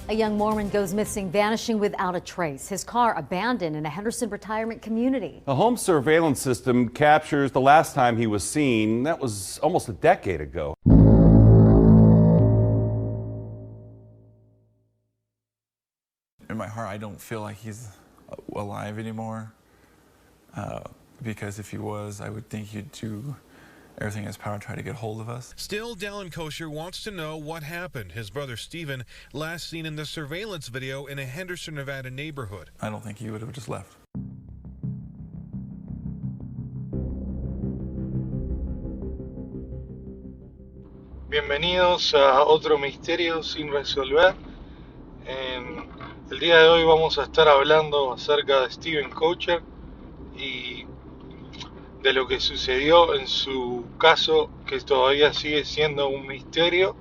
A young Mormon goes missing, vanishing without a trace. His car abandoned in a Henderson retirement community. A home surveillance system captures the last time he was seen. That was almost a decade ago. In my heart, I don't feel like he's alive anymore. Because if he was, I would think he'd do everything in his power to try to get hold of us. Still, Dallin Kosher wants to know what happened. His brother Stephen, last seen in the surveillance video in a Henderson, Nevada neighborhood. I don't think he would have just left. Bienvenidos a otro misterio sin resolver. El día de hoy vamos a estar hablando acerca de Steven Kosher y de lo que sucedió en su caso, que todavía sigue siendo un misterio.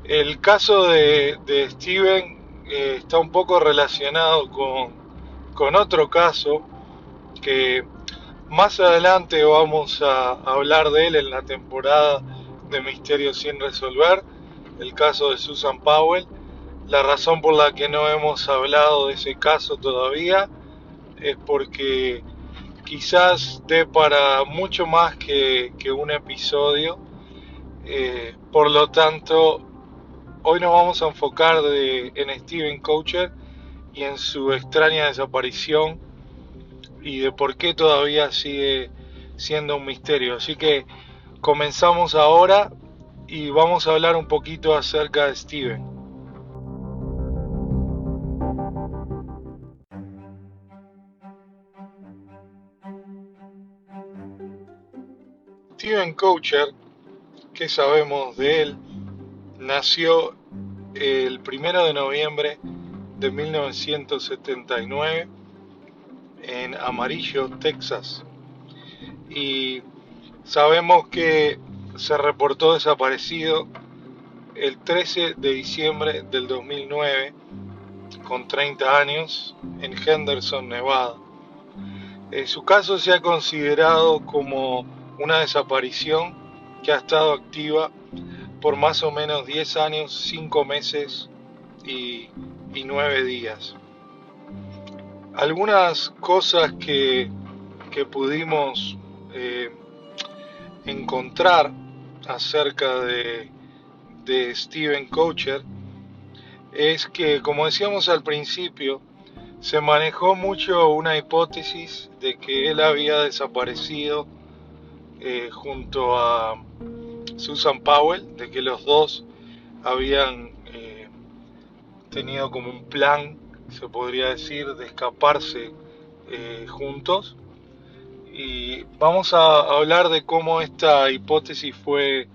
El caso de Steven está un poco relacionado con otro caso que más adelante vamos a hablar de él en la temporada de Misterios sin resolver, el caso de Susan Powell. La razón por la que no hemos hablado de ese caso todavía es porque quizás dé para mucho más que un episodio. Por lo tanto, hoy nos vamos a enfocar en Steven Kosher y en su extraña desaparición y de por qué todavía sigue siendo un misterio. Así que comenzamos ahora y vamos a hablar un poquito acerca de Steven. Steven Kosher, ¿qué sabemos de él? Nació el 1 de noviembre de 1979 en Amarillo, Texas. Y sabemos que se reportó desaparecido el 13 de diciembre del 2009 con 30 años en Henderson, Nevada. Su caso se ha considerado como una desaparición que ha estado activa por más o menos 10 años, 5 meses y 9 días. Algunas cosas que pudimos encontrar acerca de Steven Kosher es que, como decíamos al principio, se manejó mucho una hipótesis de que él había desaparecido junto a Susan Powell, de que los dos habían tenido como un plan, se podría decir, de escaparse juntos. Y vamos a hablar de cómo esta hipótesis fue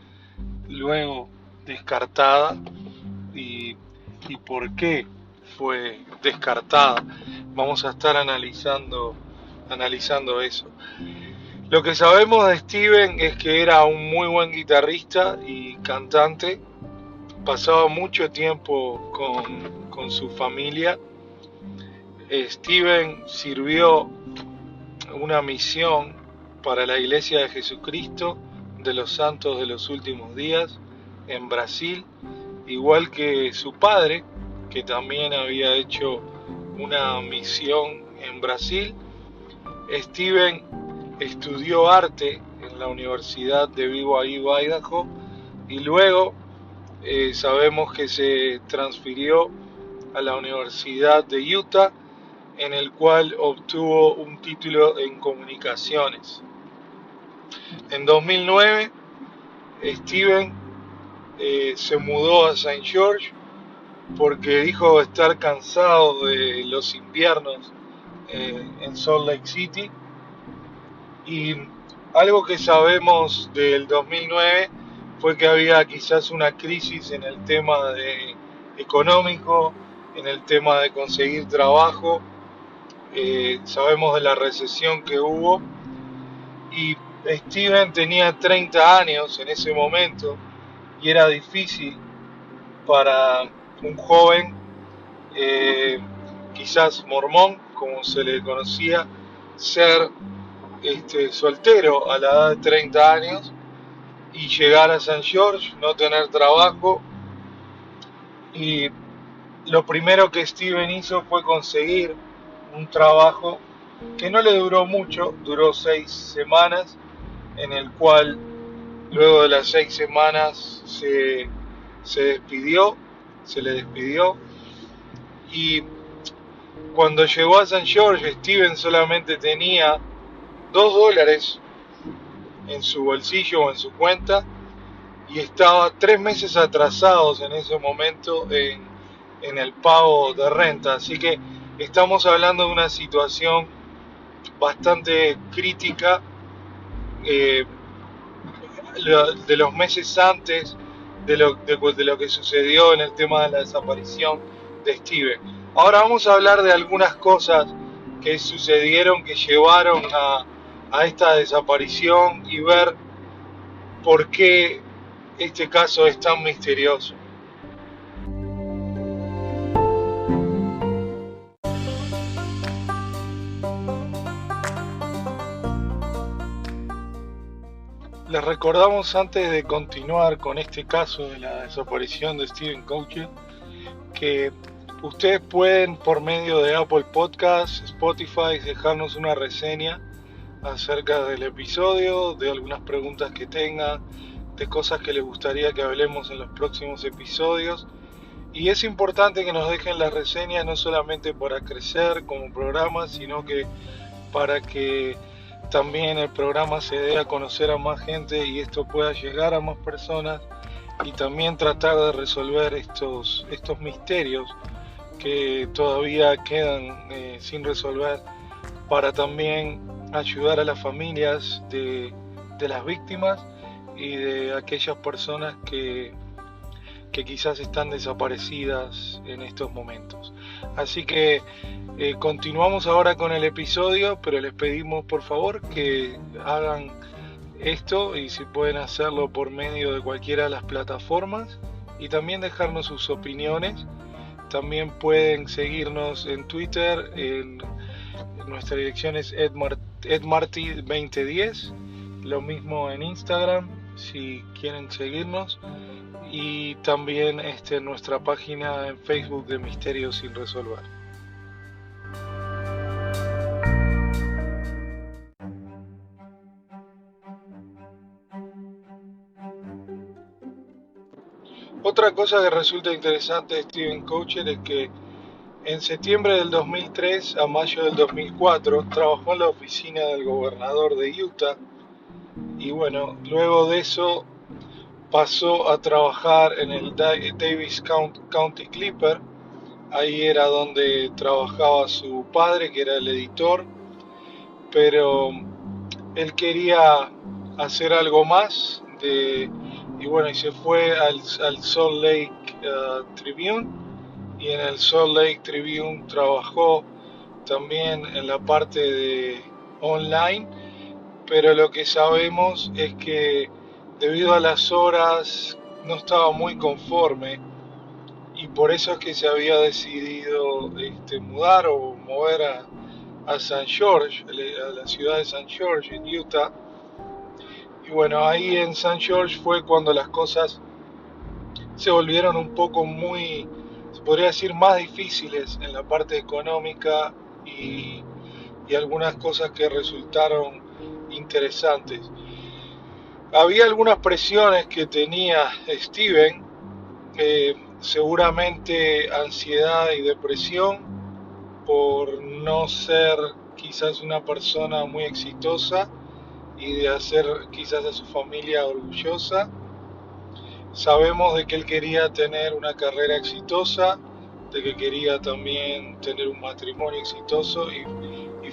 luego descartada y por qué fue descartada. Vamos a estar analizando eso. Lo que sabemos de Steven es que era un muy buen guitarrista y cantante. Pasaba mucho tiempo con su familia. Steven sirvió una misión para la Iglesia de Jesucristo de los Santos de los Últimos Días en Brasil, igual que su padre, que también había hecho una misión en Brasil. Steven estudió arte en la Universidad de BYU, Idaho, y luego sabemos que se transfirió a la Universidad de Utah, en el cual obtuvo un título en comunicaciones. En 2009, Steven se mudó a St. George porque dijo estar cansado de los inviernos en Salt Lake City. Y algo que sabemos del 2009 fue que había quizás una crisis en el tema económico, en el tema de conseguir trabajo. Sabemos de la recesión que hubo y Steven tenía 30 años en ese momento y era difícil para un joven, quizás mormón, como se le conocía, ser soltero a la edad de 30 años y llegar a St. George, no tener trabajo y lo primero que Steven hizo fue conseguir un trabajo que no le duró mucho, duró 6 semanas, en el cual luego de las 6 semanas se despidió, se le despidió, y cuando llegó a San George, Steven solamente tenía $2 en su bolsillo o en su cuenta, y estaba 3 meses atrasados en ese momento en el pago de renta. Así que estamos hablando de una situación bastante crítica, eh, de los meses antes de lo que sucedió en el tema de la desaparición de Steven. Ahora vamos a hablar de algunas cosas que sucedieron, que llevaron a esta desaparición, y ver por qué este caso es tan misterioso. Les recordamos, antes de continuar con este caso de la desaparición de Steven Coacher, que ustedes pueden, por medio de Apple Podcasts, Spotify, dejarnos una reseña acerca del episodio, de algunas preguntas que tengan, de cosas que les gustaría que hablemos en los próximos episodios. Y es importante que nos dejen las reseñas, no solamente para crecer como programa, sino que para que también el programa se dé a conocer a más gente y esto pueda llegar a más personas, y también tratar de resolver estos misterios que todavía quedan sin resolver, para también ayudar a las familias de las víctimas y de aquellas personas que quizás están desaparecidas en estos momentos. Así que continuamos ahora con el episodio, pero les pedimos por favor que hagan esto, y si pueden hacerlo por medio de cualquiera de las plataformas, y también dejarnos sus opiniones. También pueden seguirnos en Twitter, nuestra dirección es edmarty2010, lo mismo en Instagram si quieren seguirnos, y también en nuestra página en Facebook de Misterios sin Resolver. Otra cosa que resulta interesante de Steven Coacher es que en septiembre del 2003 a mayo del 2004 trabajó en la oficina del gobernador de Utah, y bueno, luego de eso pasó a trabajar en el Davis County Clipper. Ahí era donde trabajaba su padre, que era el editor, pero él quería hacer algo más, y bueno, y se fue al Salt Lake Tribune, y en el Salt Lake Tribune trabajó también en la parte de online, pero lo que sabemos es que debido a las horas no estaba muy conforme, y por eso es que se había decidido mudar o mover a San George, a la ciudad de San George en Utah. Y bueno, ahí en San George fue cuando las cosas se volvieron un poco se podría decir, más difíciles en la parte económica, y algunas cosas que resultaron interesantes. Había algunas presiones que tenía Steven, seguramente ansiedad y depresión por no ser quizás una persona muy exitosa y de hacer quizás a su familia orgullosa. Sabemos de que él quería tener una carrera exitosa, de que quería también tener un matrimonio exitoso y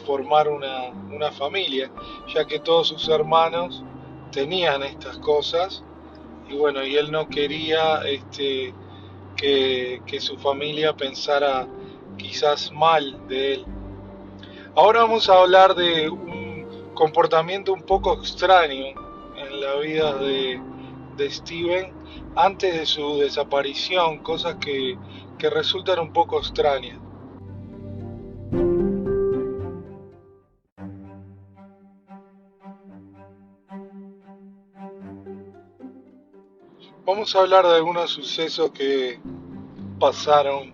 formar una familia, ya que todos sus hermanos tenían estas cosas, y bueno, y él no quería que su familia pensara quizás mal de él. Ahora vamos a hablar de un comportamiento un poco extraño en la vida de Steven antes de su desaparición, cosas que resultan un poco extrañas. Vamos a hablar de algunos sucesos que pasaron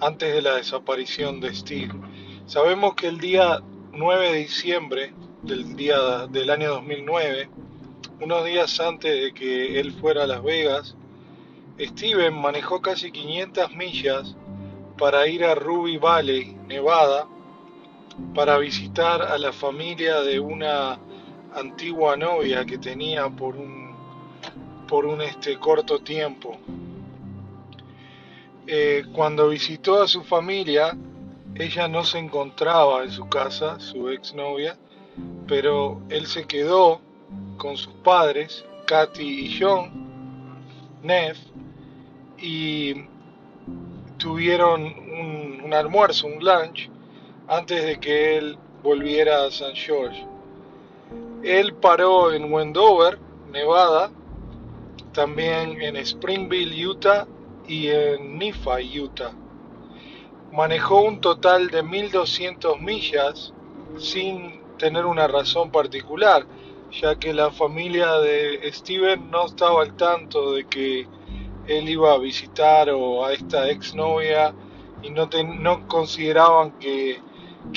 antes de la desaparición de Steve. Sabemos que el día 9 de diciembre del año 2009, unos días antes de que él fuera a Las Vegas, Steven manejó casi 500 millas para ir a Ruby Valley, Nevada, para visitar a la familia de una antigua novia que tenía por un corto tiempo. Cuando visitó a su familia, ella no se encontraba en su casa, su exnovia, pero él se quedó con sus padres, Kathy y John Neff, y tuvieron un almuerzo, un lunch, antes de que él volviera a St. George. Él paró en Wendover, Nevada, también en Springville, Utah, y en Nephi, Utah. Manejó un total de 1200 millas sin tener una razón particular, ya que la familia de Steven no estaba al tanto de que él iba a visitar a esta exnovia y no consideraban que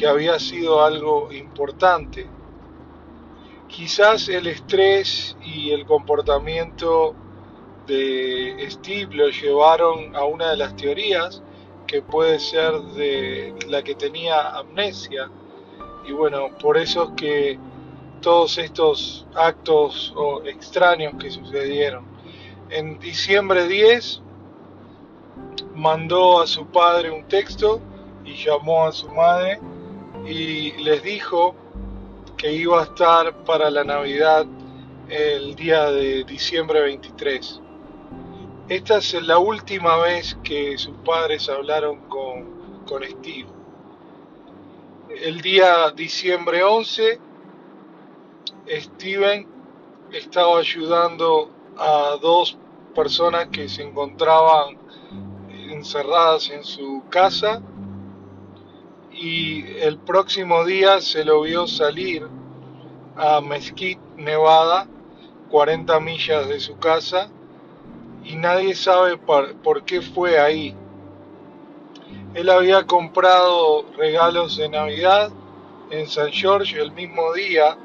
había sido algo importante. Quizás el estrés y el comportamiento de Steve lo llevaron a una de las teorías, que puede ser de la que tenía amnesia, y bueno, por eso es que todos estos actos extraños que sucedieron. En diciembre 10 mandó a su padre un texto y llamó a su madre y les dijo que iba a estar para la Navidad el día de diciembre 23. Esta es la última vez que sus padres hablaron con Steve. El día diciembre 11, Steven estaba ayudando a dos personas que se encontraban encerradas en su casa, y el próximo día se lo vio salir a Mesquite, Nevada, 40 millas de su casa, y nadie sabe por qué fue ahí. Él había comprado regalos de Navidad en St. George el mismo día,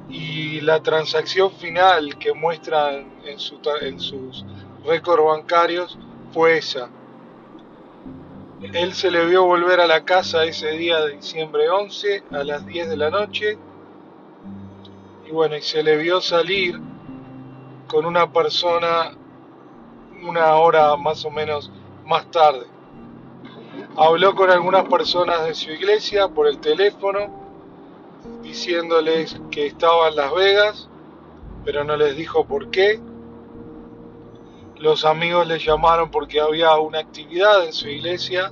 y la transacción final que muestran en sus récords bancarios fue esa. Él se le vio volver a la casa ese día de diciembre 11 a las 10 de la noche, y bueno, y se le vio salir con una persona una hora más o menos más tarde. Habló con algunas personas de su iglesia por el teléfono, diciéndoles que estaba en Las Vegas, pero no les dijo por qué. Los amigos le llamaron porque había una actividad en su iglesia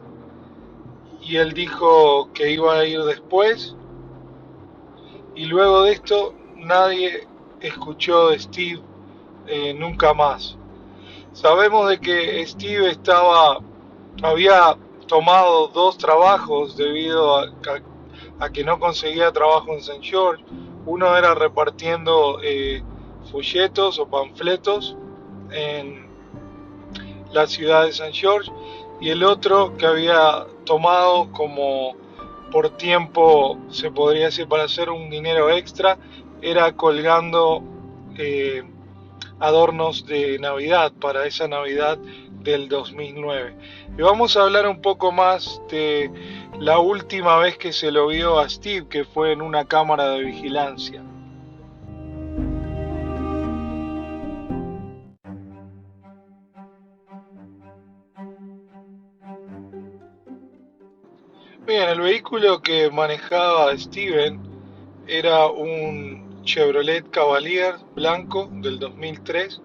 y él dijo que iba a ir después. Y luego de esto nadie escuchó de Steve nunca más. Sabemos de que Steve había tomado 2 trabajos debido a que no conseguía trabajo en St. George. Uno era repartiendo folletos o panfletos en la ciudad de St. George, y el otro que había tomado como por tiempo, se podría decir, para hacer un dinero extra, era colgando adornos de Navidad para esa Navidad del 2009. Y vamos a hablar un poco más de la última vez que se lo vio a Steve, que fue en una cámara de vigilancia. Bien, el vehículo que manejaba Steven era un Chevrolet Cavalier blanco del 2003.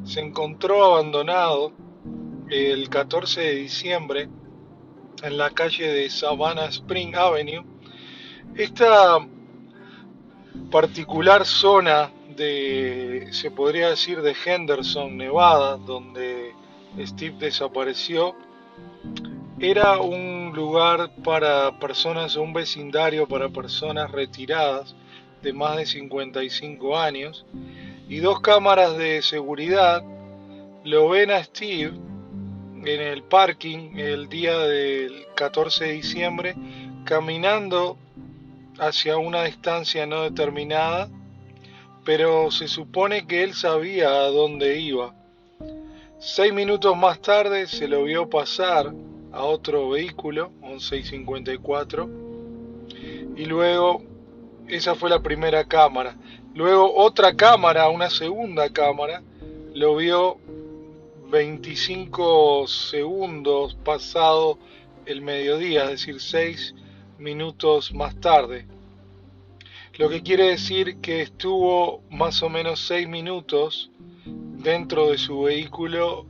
Se encontró abandonado el 14 de diciembre en la calle de Savannah Spring Avenue. Esta particular zona se podría decir, de Henderson, Nevada, donde Steve desapareció, era un lugar para personas, un vecindario para personas retiradas de más de 55 años, y 2 cámaras de seguridad lo ven a Steve en el parking el día del 14 de diciembre caminando hacia una distancia no determinada, pero se supone que él sabía a dónde iba. 6 minutos más tarde se lo vio pasar a otro vehículo, 11:54, y luego esa fue la primera cámara. Luego otra cámara, una segunda cámara, lo vio 25 segundos pasado el mediodía, es decir, 6 minutos más tarde. Lo que quiere decir que estuvo más o menos 6 minutos dentro de su vehículo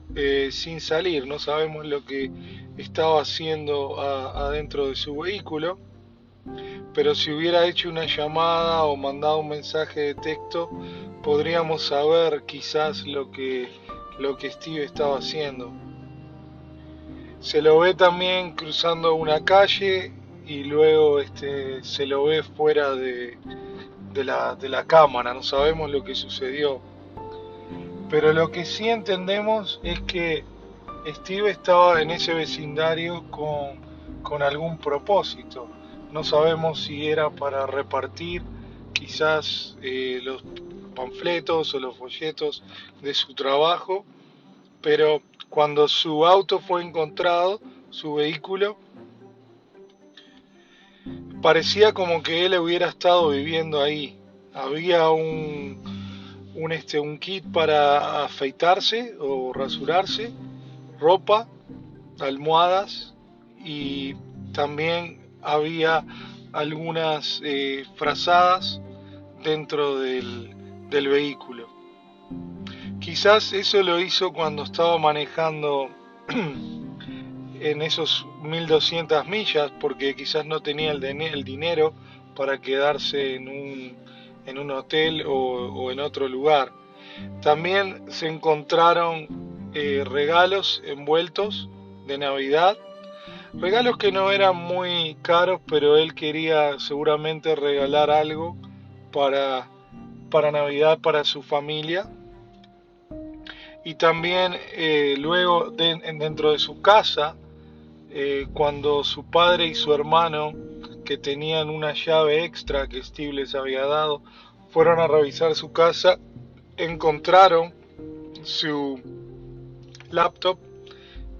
sin salir. No sabemos lo que estaba haciendo adentro de su vehículo, pero si hubiera hecho una llamada o mandado un mensaje de texto, podríamos saber quizás lo que Steve estaba haciendo. Se lo ve también cruzando una calle y luego se lo ve fuera de la cámara. No sabemos lo que sucedió, pero lo que sí entendemos es que Steve estaba en ese vecindario con algún propósito. No sabemos si era para repartir quizás los panfletos o los folletos de su trabajo, pero cuando su auto fue encontrado, su vehículo, parecía como que él hubiera estado viviendo ahí. Había un kit para afeitarse o rasurarse, ropa, almohadas, y también había algunas frazadas dentro del vehículo. Quizás eso lo hizo cuando estaba manejando en esos 1200 millas, porque quizás no tenía el dinero para quedarse en un hotel o en otro lugar. También se encontraron regalos envueltos de Navidad, regalos que no eran muy caros, pero él quería seguramente regalar algo para Navidad para su familia. Y también luego dentro de su casa, cuando su padre y su hermano, que tenían una llave extra que Steve les había dado, fueron a revisar su casa, encontraron su laptop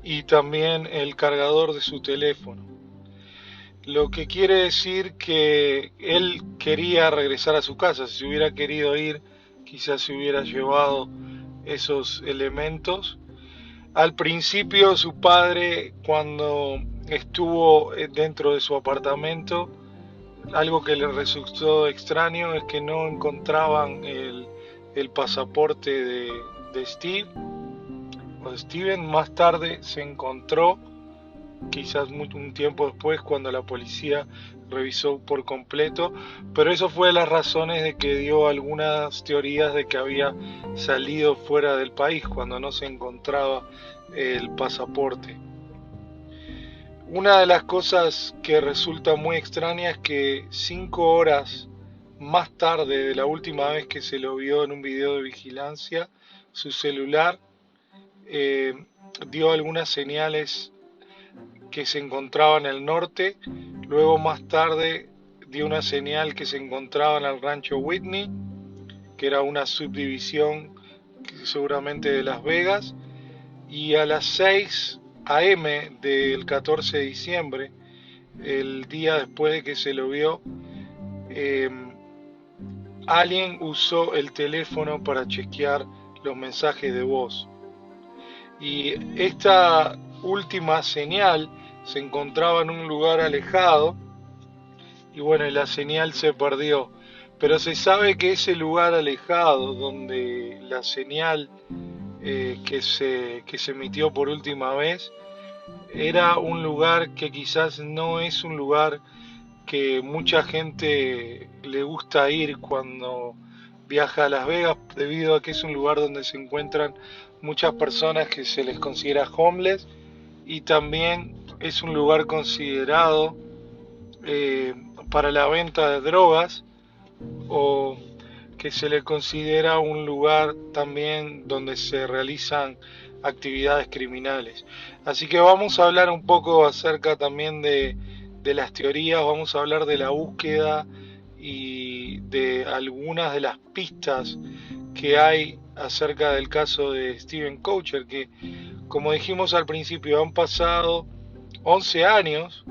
y también el cargador de su teléfono. Lo que quiere decir que él quería regresar a su casa. Si hubiera querido ir, quizás se hubiera llevado esos elementos. Al principio su padre, cuando estuvo dentro de su apartamento, algo que le resultó extraño es que no encontraban el pasaporte de Steve o de Steven. Más tarde se encontró, quizás un tiempo después, cuando la policía revisó por completo, pero eso fue las razones de que dio algunas teorías de que había salido fuera del país cuando no se encontraba el pasaporte. Una de las cosas que resulta muy extraña es que 5 horas más tarde de la última vez que se lo vio en un video de vigilancia, su celular dio algunas señales que se encontraba en el norte. Luego más tarde dio una señal que se encontraba en el rancho Whitney, que era una subdivisión seguramente de Las Vegas, y a las 6 a.m. del 14 de diciembre, el día después de que se lo vio, alguien usó el teléfono para chequear los mensajes de voz. Y esta última señal se encontraba en un lugar alejado y bueno, la señal se perdió. Pero se sabe que ese lugar alejado donde la señal que se emitió por última vez era un lugar que quizás no es un lugar que mucha gente le gusta ir cuando viaja a Las Vegas, debido a que es un lugar donde se encuentran muchas personas que se les considera homeless, y también es un lugar considerado para la venta de drogas, o que se le considera un lugar también donde se realizan actividades criminales. Así que vamos a hablar un poco acerca también de las teorías, vamos a hablar de la búsqueda y de algunas de las pistas que hay acerca del caso de Steven Coucher, que como dijimos al principio han pasado 11 años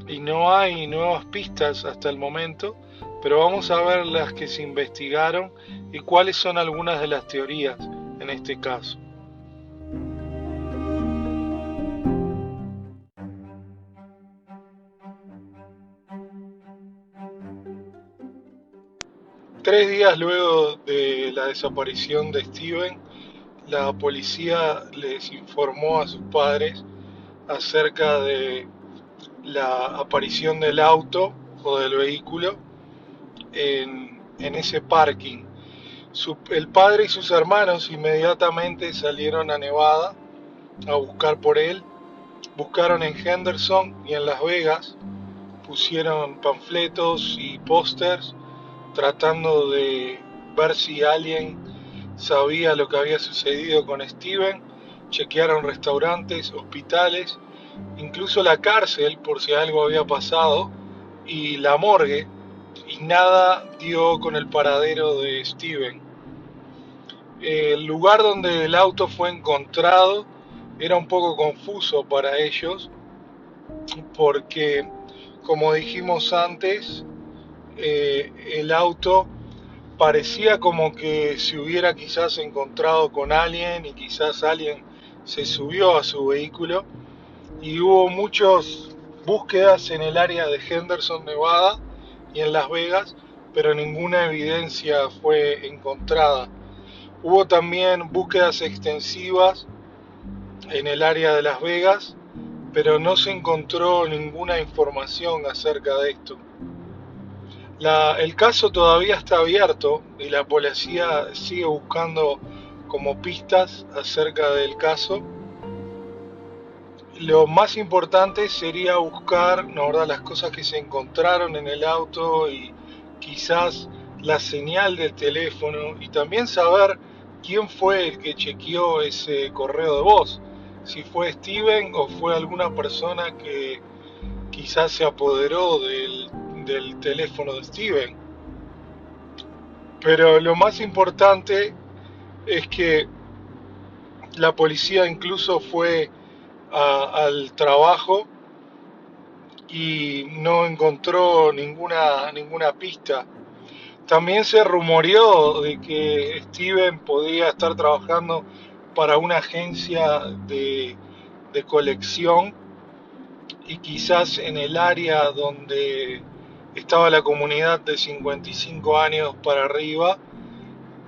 y no hay nuevas pistas hasta el momento, pero vamos a ver las que se investigaron y cuáles son algunas de las teorías en este caso. Tres días luego de la desaparición de Steven, la policía les informó a sus padres acerca de la aparición del auto o del vehículo en ese parking. El padre y sus hermanos inmediatamente salieron a Nevada a buscar por él. Buscaron en Henderson y en Las Vegas, pusieron panfletos y pósters tratando de ver si alguien sabía lo que había sucedido con Steven. Chequearon restaurantes, hospitales, incluso la cárcel por si algo había pasado y la morgue, y nada dio con el paradero de Steven. El lugar donde el auto fue encontrado era un poco confuso para ellos porque, como dijimos antes, el auto parecía como que se hubiera quizás encontrado con alguien y quizás alguien se subió a su vehículo, y hubo muchas búsquedas en el área de Henderson, Nevada y en Las Vegas, pero ninguna evidencia fue encontrada. Hubo también búsquedas extensivas en el área de Las Vegas, pero no se encontró ninguna información acerca de esto. El caso todavía está abierto y la policía sigue buscando como pistas acerca del caso. Lo más importante sería buscar, ¿no, verdad?, las cosas que se encontraron en el auto y quizás la señal del teléfono, y también saber quién fue el que chequeó ese correo de voz, si fue Steven o fue alguna persona que quizás se apoderó del teléfono de Steven. Pero lo más importante es que la policía incluso fue al trabajo y no encontró ninguna pista. También se rumoreó de que Steven podía estar trabajando para una agencia de colección, y quizás en el área donde estaba la comunidad de 55 años para arriba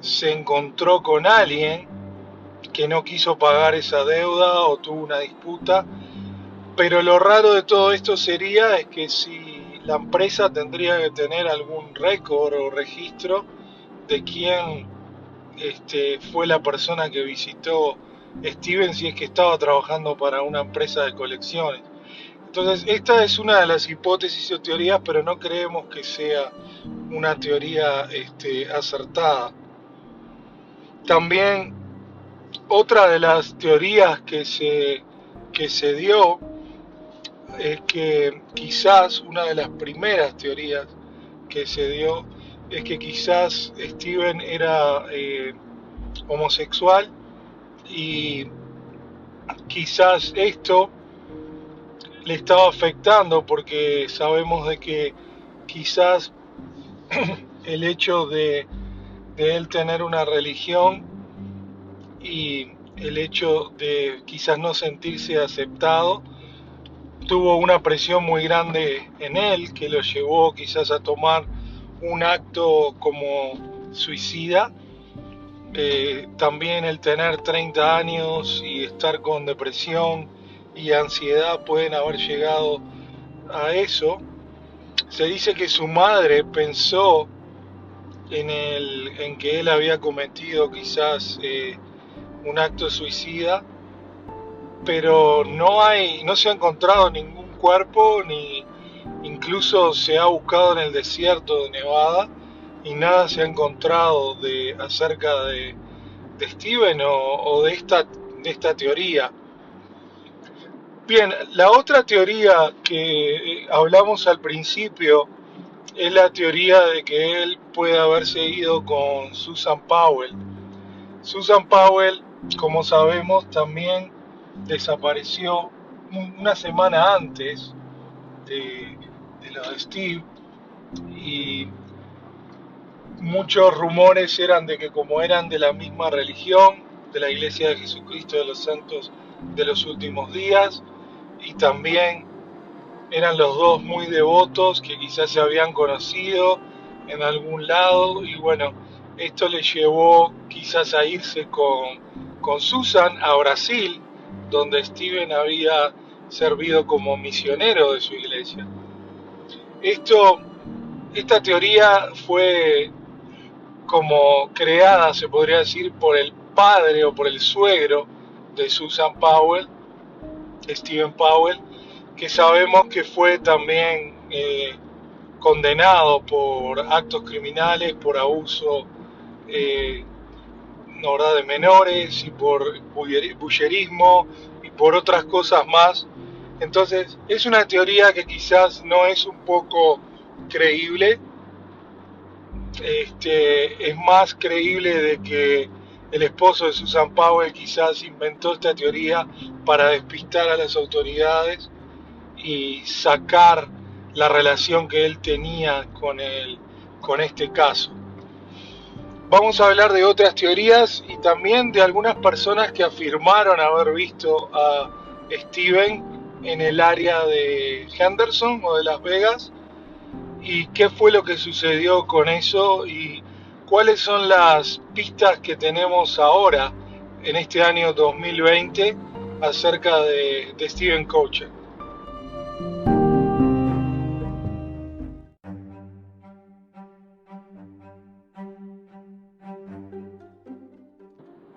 se encontró con alguien que no quiso pagar esa deuda o tuvo una disputa. Pero lo raro de todo esto sería es que si la empresa tendría que tener algún récord o registro de quién fue la persona que visitó Steven, si es que estaba trabajando para una empresa de colecciones. Entonces, esta es una de las hipótesis o teorías, pero no creemos que sea una teoría acertada. También otra de las teorías que se dio es que quizás, una de las primeras teorías que se dio es que quizás Steven era homosexual, y quizás esto le estaba afectando porque sabemos de que quizás el hecho de él tener una religión y el hecho de quizás no sentirse aceptado tuvo una presión muy grande en él que lo llevó quizás a tomar un acto como suicida. También el tener 30 años y estar con depresión y ansiedad pueden haber llegado a eso. Se dice que su madre pensó en que él había cometido quizás un acto suicida, pero no se ha encontrado ningún cuerpo, ni incluso se ha buscado en el desierto de Nevada y nada se ha encontrado acerca de Steven o de esta esta teoría. Bien, la otra teoría que hablamos al principio es la teoría de que él puede haberse ido con Susan Powell. Susan Powell, como sabemos, también desapareció una semana antes de lo de Steve, y muchos rumores eran de que como eran de la misma religión, de la Iglesia de Jesucristo de los Santos de los Últimos Días, y también eran los dos muy devotos que quizás se habían conocido en algún lado, y bueno, esto le llevó quizás a irse con Susan a Brasil, donde Steven había servido como misionero de su iglesia. Esta teoría fue como creada, se podría decir, por el padre o por el suegro de Susan Powell, Steven Powell, que sabemos que fue también condenado por actos criminales, por abuso de menores y por bullerismo y por otras cosas más. Entonces es una teoría que quizás no es un poco creíble. Es más creíble de que el esposo de Susan Powell quizás inventó esta teoría para despistar a las autoridades y sacar la relación que él tenía con este caso. Vamos a hablar de otras teorías y también de algunas personas que afirmaron haber visto a Steven en el área de Henderson o de Las Vegas, y qué fue lo que sucedió con eso y cuáles son las pistas que tenemos ahora en este año 2020 acerca de Steven Coucher.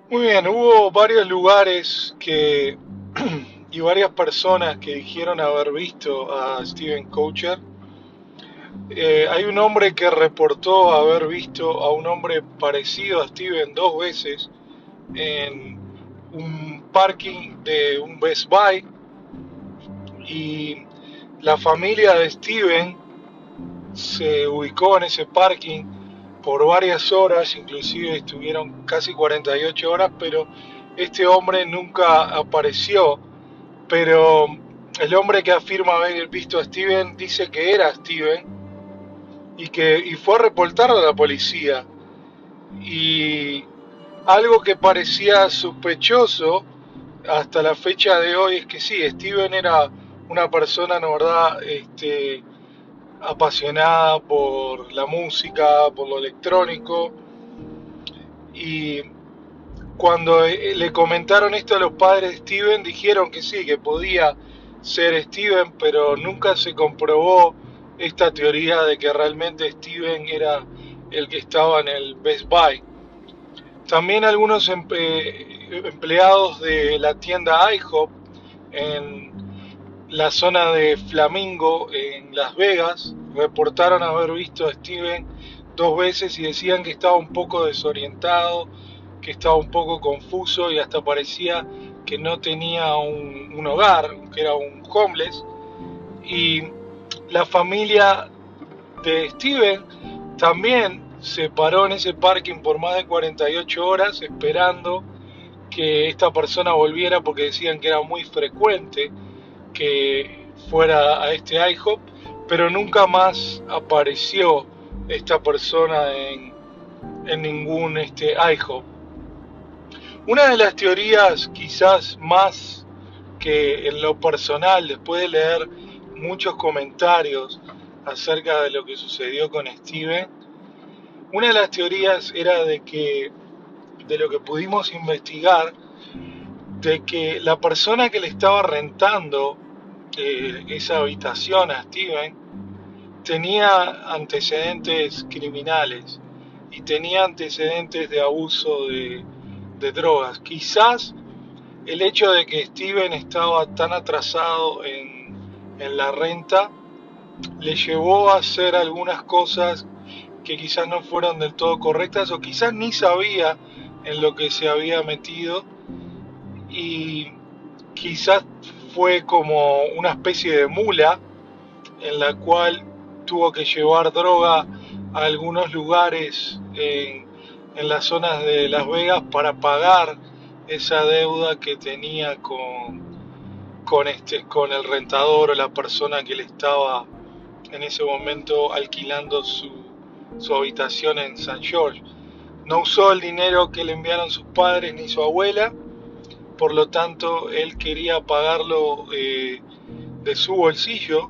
Muy bien, hubo varios lugares y varias personas que dijeron haber visto a Steven Coucher. Hay un hombre que reportó haber visto a un hombre parecido a Steven 2 veces en un parking de un Best Buy, y la familia de Steven se ubicó en ese parking por varias horas, inclusive estuvieron casi 48 horas, pero este hombre nunca apareció. Pero el hombre que afirma haber visto a Steven dice que era Steven y fue a reportarlo a la policía. Y algo que parecía sospechoso hasta la fecha de hoy es que sí, Steven era una persona, la verdad, apasionada por la música, por lo electrónico, y cuando le comentaron esto a los padres de Steven, dijeron que sí, que podía ser Steven, pero nunca se comprobó esta teoría de que realmente Steven era el que estaba en el Best Buy. También algunos empleados de la tienda IHOP en la zona de Flamingo en Las Vegas reportaron haber visto a Steven 2 veces y decían que estaba un poco desorientado, que estaba un poco confuso y hasta parecía que no tenía un hogar, que era un homeless. Y la familia de Steven también se paró en ese parking por más de 48 horas esperando que esta persona volviera, porque decían que era muy frecuente que fuera a este IHOP, pero nunca más apareció esta persona en ningún IHOP. Una de las teorías quizás más que en lo personal, después de leer muchos comentarios acerca de lo que sucedió con Steven, una de las teorías era de lo que pudimos investigar, de que la persona que le estaba rentando esa habitación a Steven tenía antecedentes criminales y tenía antecedentes de abuso de drogas. Quizás el hecho de que Steven estaba tan atrasado en la renta le llevó a hacer algunas cosas que quizás no fueron del todo correctas, o quizás ni sabía en lo que se había metido, y quizás fue como una especie de mula en la cual tuvo que llevar droga a algunos lugares en las zonas de Las Vegas para pagar esa deuda que tenía con el rentador o la persona que le estaba en ese momento alquilando su habitación en St. George. No usó el dinero que le enviaron sus padres ni su abuela, por lo tanto él quería pagarlo de su bolsillo,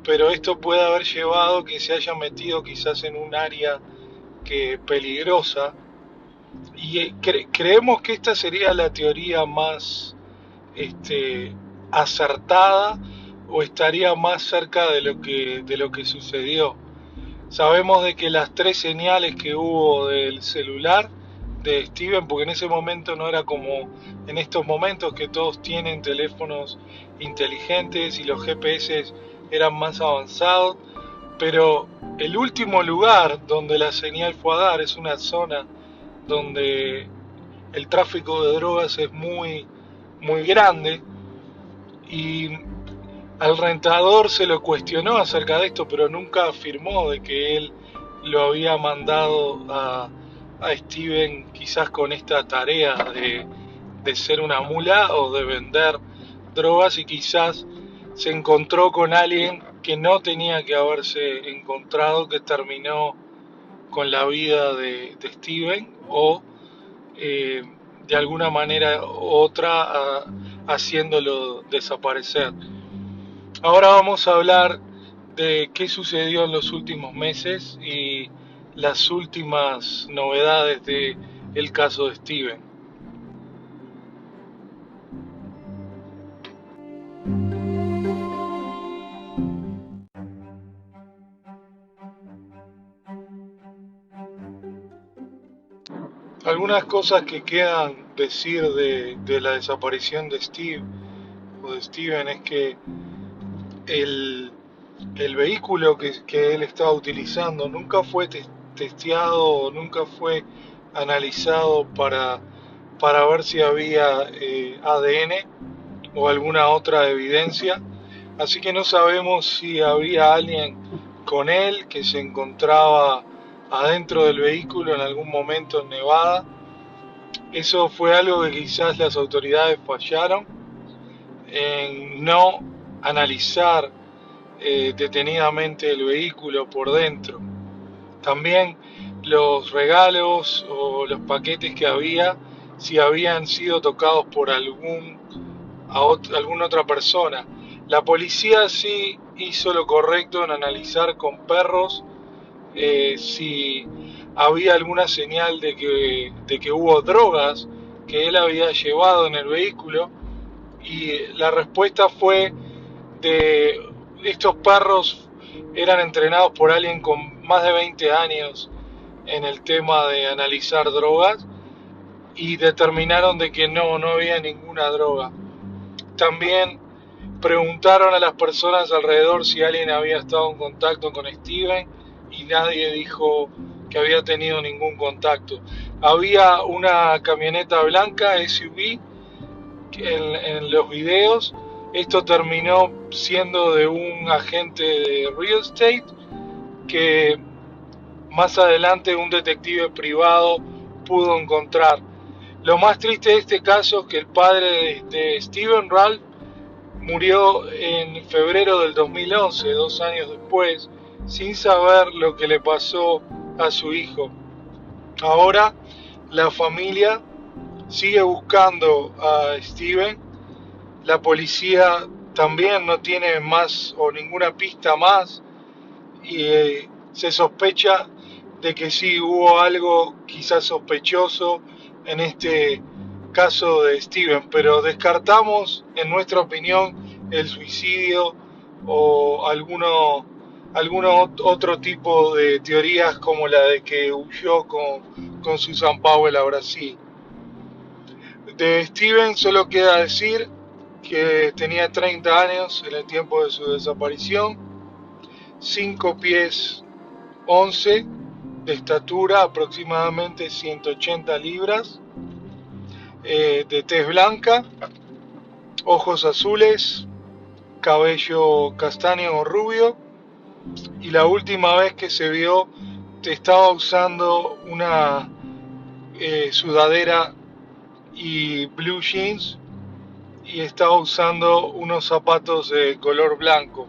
pero esto puede haber llevado que se haya metido quizás en un área peligrosa, y creemos que esta sería la teoría más acertada, o estaría más cerca de lo que sucedió. Sabemos de que las 3 señales que hubo del celular de Steven, porque en ese momento no era como en estos momentos que todos tienen teléfonos inteligentes y los GPS eran más avanzados, pero el último lugar donde la señal fue a dar es una zona donde el tráfico de drogas es muy grande, y al rentador se lo cuestionó acerca de esto, pero nunca afirmó de que él lo había mandado a Steven quizás con esta tarea de ser una mula o de vender drogas, y quizás se encontró con alguien que no tenía que haberse encontrado, que terminó con la vida de Steven, o de alguna manera u otra haciéndolo desaparecer. Ahora vamos a hablar de qué sucedió en los últimos meses y las últimas novedades del caso de Steven. Algunas cosas que quedan decir de la desaparición de Steven es que el vehículo que él estaba utilizando nunca fue testeado, nunca fue analizado para ver si había ADN o alguna otra evidencia, así que no sabemos si había alguien con él que se encontraba adentro del vehículo en algún momento en Nevada. Eso fue algo que quizás las autoridades fallaron en no analizar detenidamente el vehículo por dentro. También los regalos o los paquetes que había, si habían sido tocados por alguna otra persona. La policía sí hizo lo correcto en analizar con perros si había alguna señal de que hubo drogas que él había llevado en el vehículo, y la respuesta fue de estos perros eran entrenados por alguien con más de 20 años en el tema de analizar drogas, y determinaron de que no había ninguna droga. También preguntaron a las personas alrededor si alguien había estado en contacto con Steven, y nadie dijo que había tenido ningún contacto. Había una camioneta blanca SUV en los videos. Esto terminó siendo de un agente de real estate que más adelante un detective privado pudo encontrar. Lo más triste de este caso es que el padre de Steven, Ralph, murió en febrero del 2011, 2 años después, sin saber lo que le pasó a su hijo. Ahora la familia sigue buscando a Steven. La policía también no tiene más o ninguna pista más, y se sospecha de que sí hubo algo quizás sospechoso en este caso de Steven, pero descartamos, en nuestra opinión, el suicidio o algún otro tipo de teorías como la de que huyó con Susan Powell a Brasil. De Steven solo queda decir que tenía 30 años en el tiempo de su desaparición, 5 pies 11 de estatura, aproximadamente 180 libras. de tez blanca, ojos azules, cabello castaño o rubio, y la última vez que se vio estaba usando una sudadera y blue jeans y estaba usando unos zapatos de color blanco.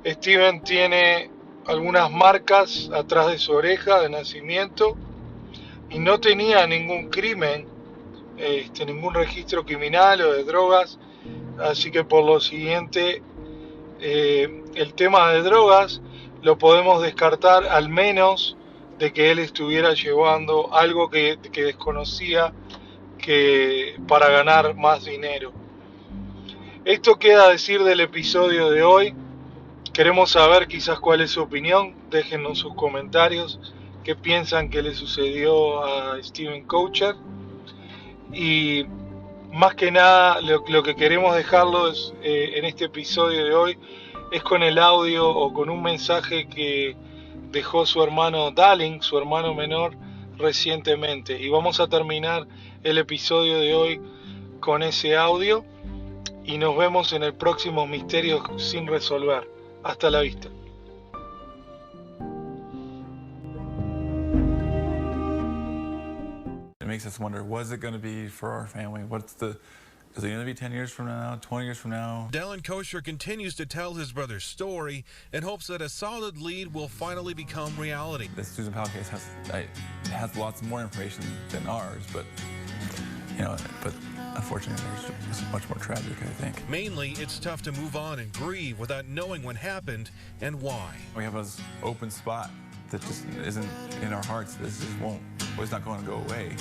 Steven tiene algunas marcas atrás de su oreja de nacimiento y no tenía ningún crimen, ningún registro criminal o de drogas, así que por lo siguiente el tema de drogas lo podemos descartar, al menos de que él estuviera llevando algo que desconocía, que para ganar más dinero. Esto queda a decir del episodio de hoy. Queremos saber quizás cuál es su opinión. Déjenos sus comentarios, qué piensan que le sucedió a Steven Coucher. Y más que nada lo que queremos dejarlos en este episodio de hoy es con el audio o con un mensaje que dejó su hermano Dalin, su hermano menor, recientemente. Y vamos a terminar el episodio de hoy con ese audio y nos vemos en el próximo Misterios sin resolver. Hasta la vista. It makes us wonder, what's it going to be for our family? Is it going to be 10 years from now, 20 years from now? Dallin Kosher continues to tell his brother's story and hopes that a solid lead will finally become reality. The Susan Powell case has lots more information than ours, but unfortunately, it's much more tragic, I think. Mainly, it's tough to move on and grieve without knowing what happened and why. We have this open spot that just isn't in our hearts. This just won't. It's not going to go away.